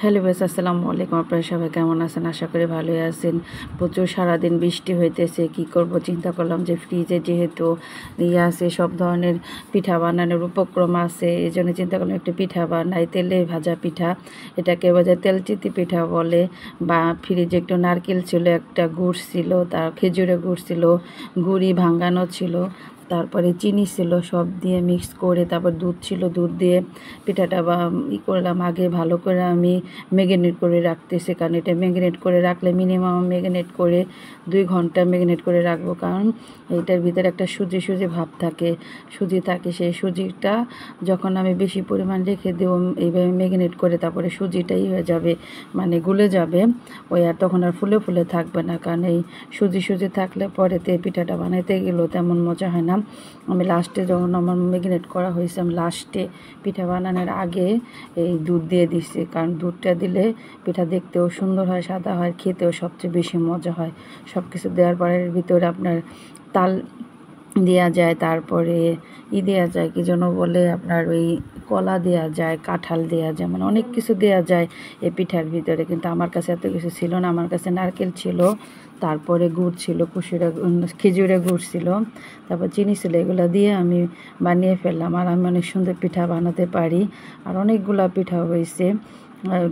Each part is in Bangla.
হ্যালো গাইস, আসসালামু আলাইকুম। আপনারা সবাই কেমন আছেন? আশা করি ভালোই আছেন। প্রচুর সারাদিন বৃষ্টি হইতেছে, কি করব চিন্তা করলাম যে ফ্রিজে যেহেতু আছে, সব ধরনের পিঠা বানানোর উপক্রম আছে, এই জন্য চিন্তা করলাম একটু পিঠা বানাই। তেলে ভাজা পিঠা, এটাকে বোঝায় তেলচিতি পিঠা বলে। বা ফ্রিজে একটু নারকেল ছিল, একটা গুড় ছিল, তার খেজুরের গুড় ছিল, গুড়ি ভাঙানো ছিল, তারপরে চিনি ছিল, সব দিয়ে মিক্স করে, তারপর দুধ ছিল, দুধ দিয়ে পিঠাটা করলাম। আগে ভালো করে আমি ম্যারিনেট করে রাখতেছি, কারণ এটা ম্যারিনেট করে রাখলে মিনিমাম ম্যারিনেট করে 2 ঘন্টা ম্যারিনেট করে রাখবো, কারণ এটার ভিতরে একটা সুজি সুজি ভাব থাকে, সুজি থাকে। সেই সুজিটা যখন আমি বেশি পরিমাণ রেখে দেবো এইভাবে ম্যারিনেট করে, তারপরে সুজিটাই হয়ে যাবে, মানে গুলে যাবে, ওই আর তখন আর ফুলে ফুলে থাকবে না। কারণ এই সুজি সুজি থাকলে পরেতে পিঠাটা বানাইতে গেলেও তেমন মজা হয় না। আমি লাস্টে যখন আমার ম্যারিনেট করা হয়েছে, আমি লাস্টে পিঠা বানানোর আগে এই দুধ দিয়ে দিচ্ছি, কারণ দুধটা দিলে পিঠা দেখতেও সুন্দর হয়, সাদা হয়, খেতেও সবচেয়ে বেশি মজা হয়। সব কিছু দেওয়ার পরে ভিতরে আপনার তাল দেওয়া যায়, তারপরে দেওয়া যায় কি যেন বলে, আপনার ওই কলা দেওয়া যায়, কাঁঠাল দেওয়া যায়, মানে অনেক কিছু দেওয়া যায় এই পিঠার ভিতরে। কিন্তু আমার কাছে এত কিছু ছিল না, আমার কাছে নারকেল ছিল, তারপরে গুড় ছিল, খেজুরের গুড় ছিল, তারপর চিনি ছিল। এগুলো দিয়ে আমি বানিয়ে ফেললাম, আর আমি অনেক সুন্দর পিঠা বানাতে পারি। আর অনেকগুলা পিঠা হয়েছে।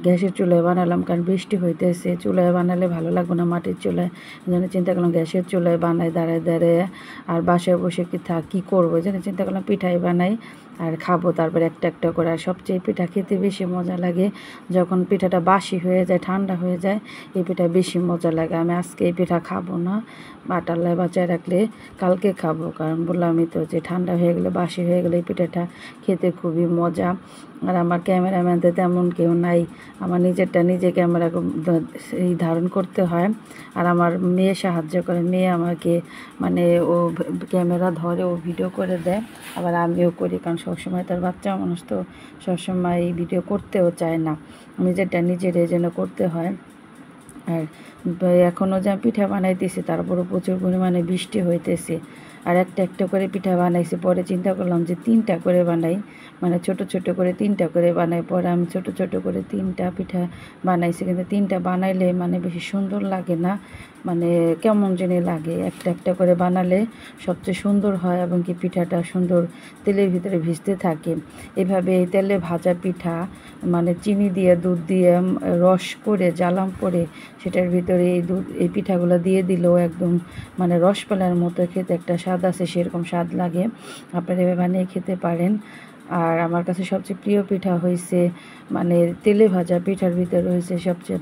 গ্যাসের চুলায় বানালাম, কারণ বৃষ্টি হইতেছে, চুলায় বানালে ভালো লাগবে না, মাটির চুলায়। এই জন্য চিন্তা করলাম গ্যাসের চুলায় বানাই দাঁড়ায় দাঁড়ায়, আর বাসায় বসে কী করবো, এই জন্য চিন্তা করলাম পিঠাই বানাই আর খাবো, তারপর একটা একটা করে। আর সবচেয়ে পিঠা খেতে বেশি মজা লাগে যখন পিঠাটা বাসি হয়ে যায়, ঠান্ডা হয়ে যায়, এই পিঠা বেশি মজা লাগে। আমি আজকে এই পিঠা খাবো না, বাটারলায় বাঁচায় রাখলে কালকে খাবো, কারণ বললামই তো যে ঠান্ডা হয়ে গেলে, বাসি হয়ে গেলে এই পিঠাটা খেতে খুবই মজা। আর আমার ক্যামেরাম্যানতে তেমন কেউ নাই, আমার নিজেরটা নিজে ক্যামেরা এই ধারণ করতে হয়। আর আমার মেয়ে সাহায্য করে, মেয়ে আমাকে মানে ও ক্যামেরা ধরে, ও ভিডিও করে দেয়, আবার আমিও করি, কারণ সবসময় তার বাচ্চা মানুষ তো সবসময় এই ভিডিও করতেও চায় না, নিজেরটা নিজের এই জন্য করতে হয়। আর এখনও যে পিঠা বানাইতেছি, তারপরও প্রচুর পরিমাণে বৃষ্টি হইতেছে, আর একটা একটা করে পিঠা বানাইছি। পরে চিন্তা করলাম যে 3টা করে বানাই, মানে ছোট ছোট করে 3টা করে বানাই। পরে আমি ছোট ছোট করে 3টা পিঠা বানাইছি, কিন্তু 3টা বানাইলে মানে বেশি সুন্দর লাগে না, মানে কেমন জানি লাগে। একটা একটা করে বানালে সবচেয়ে সুন্দর হয়, এবং কি পিঠাটা সুন্দর তেলের ভিতরে ভিজতে থাকে। এভাবে এই তেলে ভাজা পিঠা, মানে চিনি দিয়ে, দুধ দিয়ে রস করে, জ্বালাম করে, সেটার ভিতরে এই পিঠাগুলো দিয়ে দিলেও একদম মানে রসমালাইয়ের মতো খেতে একটা স্বাদ আছে, সেরকম স্বাদ লাগে। আপনারা এভাবে বানিয়ে খেতে পারেন। আর আমার কাছে সবচেয়ে প্রিয় পিঠা হয়েছে, মানে তেলে ভাজা পিঠার ভিতরে হয়েছে সবচেয়ে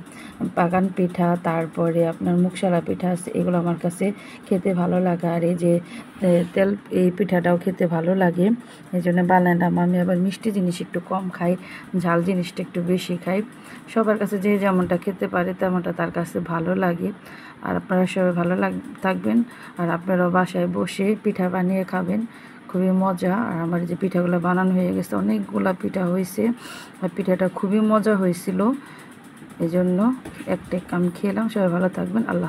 বাগান পিঠা, তারপরে আপনার মুগশালা পিঠা আছে, এগুলো আমার কাছে খেতে ভালো লাগে। আর এই যে এই পিঠাটাও খেতে ভালো লাগে, এই জন্য বানালাম। আমি আবার মিষ্টি জিনিস একটু কম খাই, ঝাল জিনিসটা একটু বেশি খাই। সবার কাছে যে যেমনটা খেতে পারে তেমনটা তার কাছে ভালো লাগে। আর আপনারা সবাই ভালো থাকবেন, আর আপনারাও বাসায় বসে পিঠা বানিয়ে খাবেন, খুবই মজা। আর আমার যে পিঠাগুলো বানানো হয়ে গেছে, অনেকগুলা পিঠা হয়েছে, আর পিঠাটা খুবই মজা হয়েছিল, এই জন্য একটা আমি খেলাম। সবাই ভালো থাকবেন, আল্লাহ।